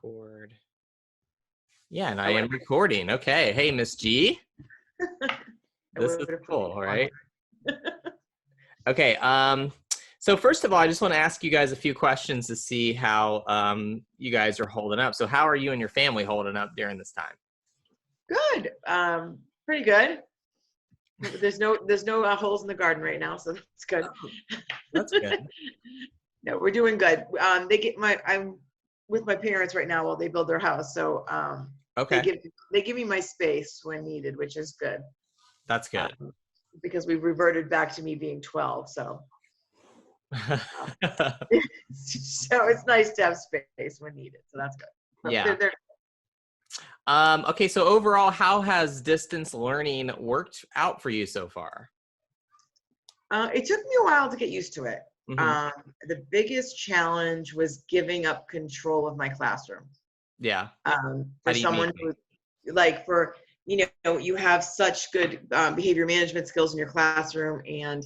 record. Yeah, and I I am would recording. Okay. Hey, Miss G. I This is would have put cool, you on. right? Okay. So first of all, I just want to ask you guys a few questions to see how you guys are holding up. So how are you and your family holding up during this time? Good. Pretty good. There's no holes in the garden right now, so that's good. That's good. No, we're doing good. I'm with my parents right now while they build their house, so they Okay. give me my space when needed, which is good. That's good. Because we've reverted back to me being 12, so so it's nice to have space when needed. So that's good. But Yeah. they're Okay, so overall, how has distance learning worked out for you so far? It took me a while to get used to it. Mm-hmm. The biggest challenge was giving up control of my classroom. Yeah. For How do you mean? someone who, you have such good behavior management skills in your classroom, and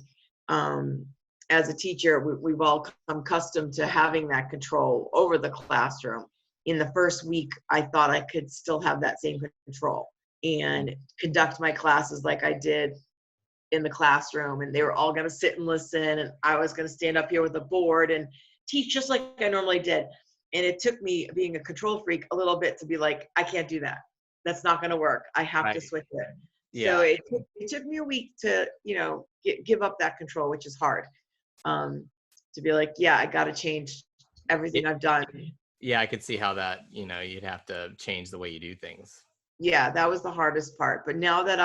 as a teacher, we've all come accustomed to having that control over the classroom. In the first week, I thought I could still have that same control and conduct my classes like I did in the classroom, and they were all going to sit and listen, and I was going to stand up here with a board and teach just like I normally did. And it took me, being a control freak, a little bit to be like, I can't do that. That's not going to work. I have to Right. switch it. Yeah. So it took me a week to, give up that control, which is hard. To be like, yeah, I got to change everything I've done. Yeah, I could see how that, you'd have to change the way you do things. Yeah, that was the hardest part. But now that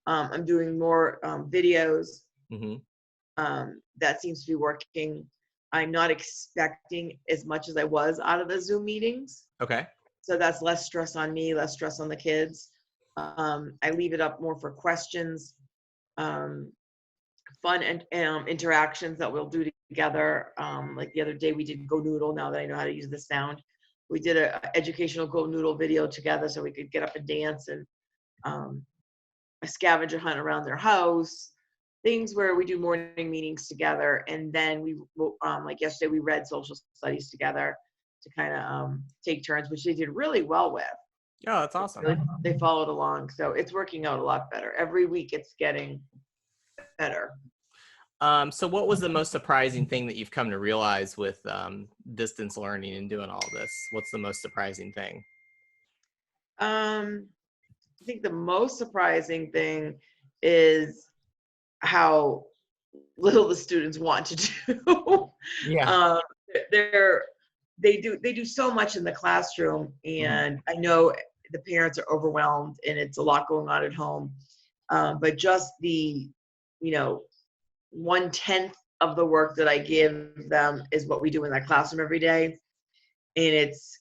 I'm doing more videos, Mm-hmm. that seems to be working. I'm not expecting as much as I was out of the Zoom meetings. Okay. So that's less stress on me, less stress on the kids. I leave it up more for questions, fun and interactions that we'll do together. Like the other day we did Go Noodle, now that I know how to use the sound. We did a educational Go Noodle video together so we could get up and dance, and a scavenger hunt around their house. Things where we do morning meetings together, and then we like yesterday we read social studies together to kind of take turns, which they did really well with. Oh, that's awesome. They followed along, so it's working out a lot better. Every week it's getting better. So what was the most surprising thing that you've come to realize with distance learning and doing all this? What's the most surprising thing? I think the most surprising thing is how little the students want to do. Yeah. They do so much in the classroom, and I know the parents are overwhelmed and it's a lot going on at home. But just the, 1/10 of the work that I give them is what we do in that classroom every day. And it's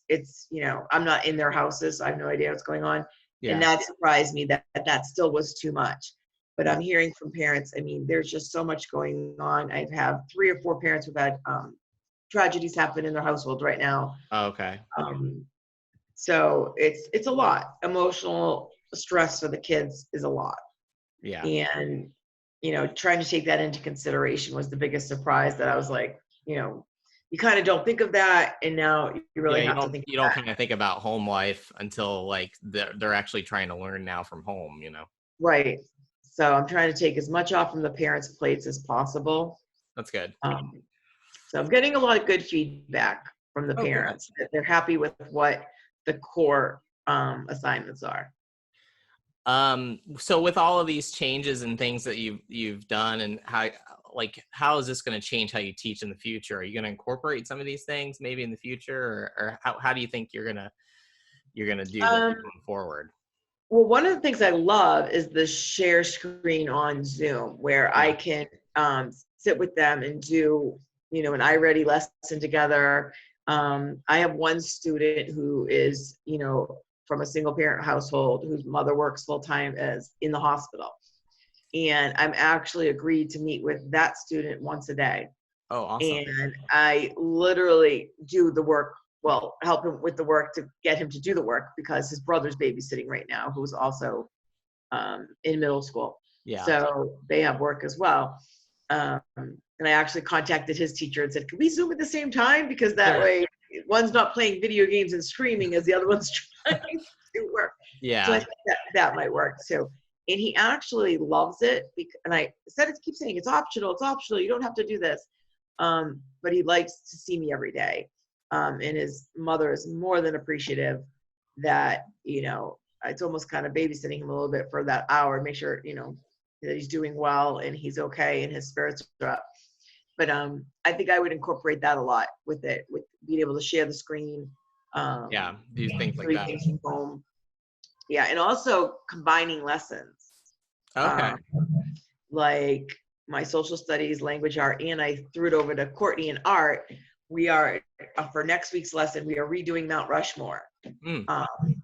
I'm not in their houses, so I have no idea what's going on. Yeah. And that surprised me that still was too much. But I'm hearing from parents, I mean, there's just so much going on. I have 3 or 4 parents who've had tragedies happen in their household right now. Oh, okay. So it's a lot. Emotional stress for the kids is a lot. Yeah. And, trying to take that into consideration was the biggest surprise, that I was like, you kind of don't think of that, and now you really have to think you don't kind of think about home life until like they're actually trying to learn now from home, Right. So I'm trying to take as much off from the parents' plates as possible. That's good. So I'm getting a lot of good feedback from the parents. That they're happy with what the core assignments are. So with all of these changes and things that you've done, and how is this going to change how you teach in the future? Are you going to incorporate some of these things maybe in the future, or how do you think you're gonna do this going forward? Well, one of the things I love is the share screen on Zoom, where I can sit with them and do, an iReady lesson together. I have one student who is, from a single parent household whose mother works full time as in the hospital. And I'm actually agreed to meet with that student once a day. Oh, awesome. And I literally do the work, help him with the work to get him to do the work, because his brother's babysitting right now, who's also in middle school. Yeah. So they have work as well. And I actually contacted his teacher and said, can we Zoom at the same time? Because that way one's not playing video games and screaming as the other one's trying to work. So I Yeah. think that might work too. And he actually loves it. And I keep saying it's optional. It's optional. You don't have to do this. But he likes to see me every day. And his mother is more than appreciative that, it's almost kind of babysitting him a little bit for that hour, make sure, that he's doing well and he's okay and his spirits are up. But I think I would incorporate that a lot with it, with being able to share the screen. Yeah. Do things like Three that. things from home. Yeah, and also combining lessons. Okay. Like my social studies, language art, and I threw it over to Courtney in art. We are, for next week's lesson, we are redoing Mount Rushmore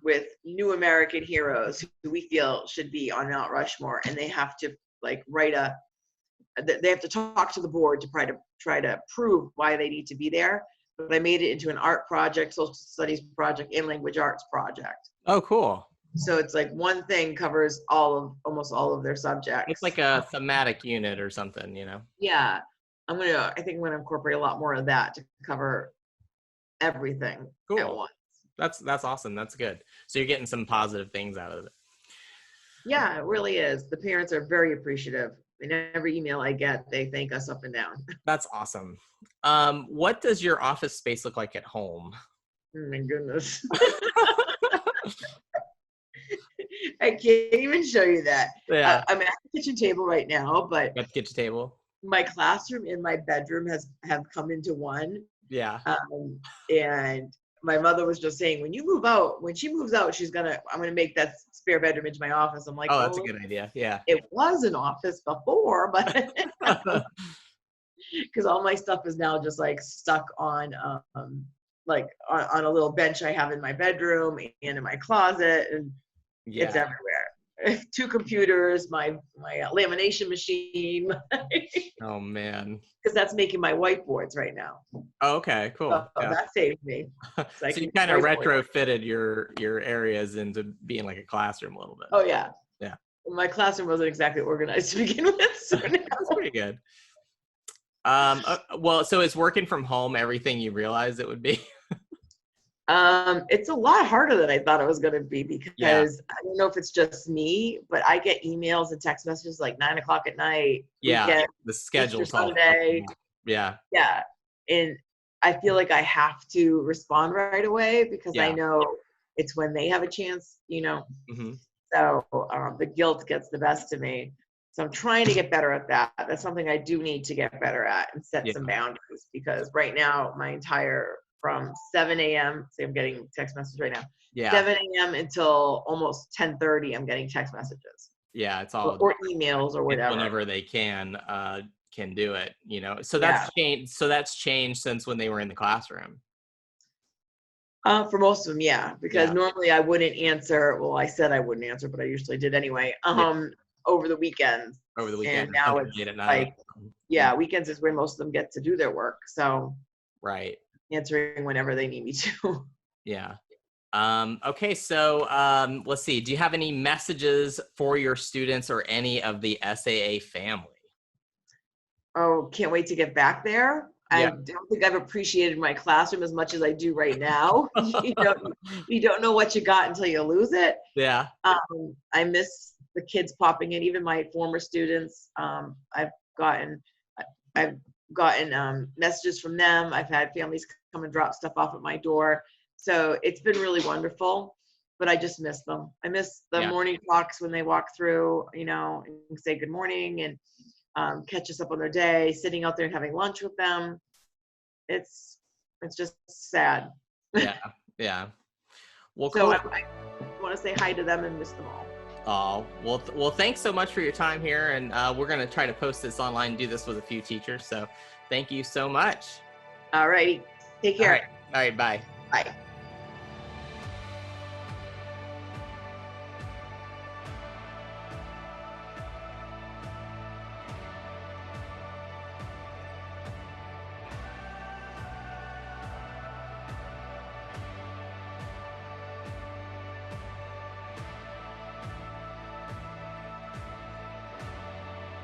with new American heroes who we feel should be on Mount Rushmore. And they have to they have to talk to the board to try to prove why they need to be there. But I made it into an art project, social studies project, and language arts project. Oh, cool. So it's like one thing covers almost all of their subjects. It's like a thematic unit or something, Yeah. I think I'm gonna incorporate a lot more of that to cover everything at Cool. once. That's awesome. That's good. So you're getting some positive things out of it. Yeah, it really is. The parents are very appreciative. In every email I get, they thank us up and down. That's awesome. What does your office space look like at home? Oh my goodness. I can't even show you that. Yeah. I'm at the kitchen table right now, but Got the kitchen table. my classroom and my bedroom have come into one. Yeah. And my mother was just saying, when she moves out, I'm gonna make that spare bedroom into my office. I'm like, Oh, that's a good idea. Yeah. It was an office before, but because all my stuff is now just like stuck on on a little bench I have in my bedroom and in my closet, and it's everywhere. 2 computers, my lamination machine. Oh man. Because that's making my whiteboards right now. Oh, okay, cool. So Yeah. that saved me. So you kind of retrofitted your areas into being like a classroom a little bit. Oh yeah. Yeah. My classroom wasn't exactly organized to begin with. So That's pretty good. Well, so it's working from home everything you realized it would be? It's a lot harder than I thought it was going to be, because I don't know if it's just me, but I get emails and text messages like 9:00 at night. Yeah, weekend, the schedule's Easter Sunday. Yeah. Yeah. And I feel like I have to respond right away because I know it's when they have a chance, Mm-hmm. So the guilt gets the best of me. So I'm trying to get better at that. That's something I do need to get better at and set some boundaries, because right now from 7 a.m. See, I'm getting text messages right now. Yeah. 7 a.m. until almost 10:30, I'm getting text messages. Yeah, it's all or emails or whatever. Whenever they can do it, So that's changed. So that's changed since when they were in the classroom. For most of them, yeah, because normally I wouldn't answer. Well, I said I wouldn't answer, but I usually did anyway. Over the weekends. Over the weekend. And now it's like, weekends is where most of them get to do their work. So. Right. Answering whenever they need me to. Yeah. Okay, so let's see. Do you have any messages for your students or any of the SAA family? Oh, can't wait to get back there. I don't think I've appreciated my classroom as much as I do right now. You don't know what you got until you lose it. Yeah. I miss the kids popping in, even my former students. I've gotten messages from them. I've had families come and drop stuff off at my door. So it's been really wonderful, but I just miss them. I miss the morning talks when they walk through, and say good morning and catch us up on their day, sitting out there and having lunch with them. It's just sad. Yeah. Well, so I want to say hi to them and miss them all. Oh, well, thanks so much for your time here. And we're going to try to post this online and do this with a few teachers. So thank you so much. All right. Take care. All right. Bye. Bye.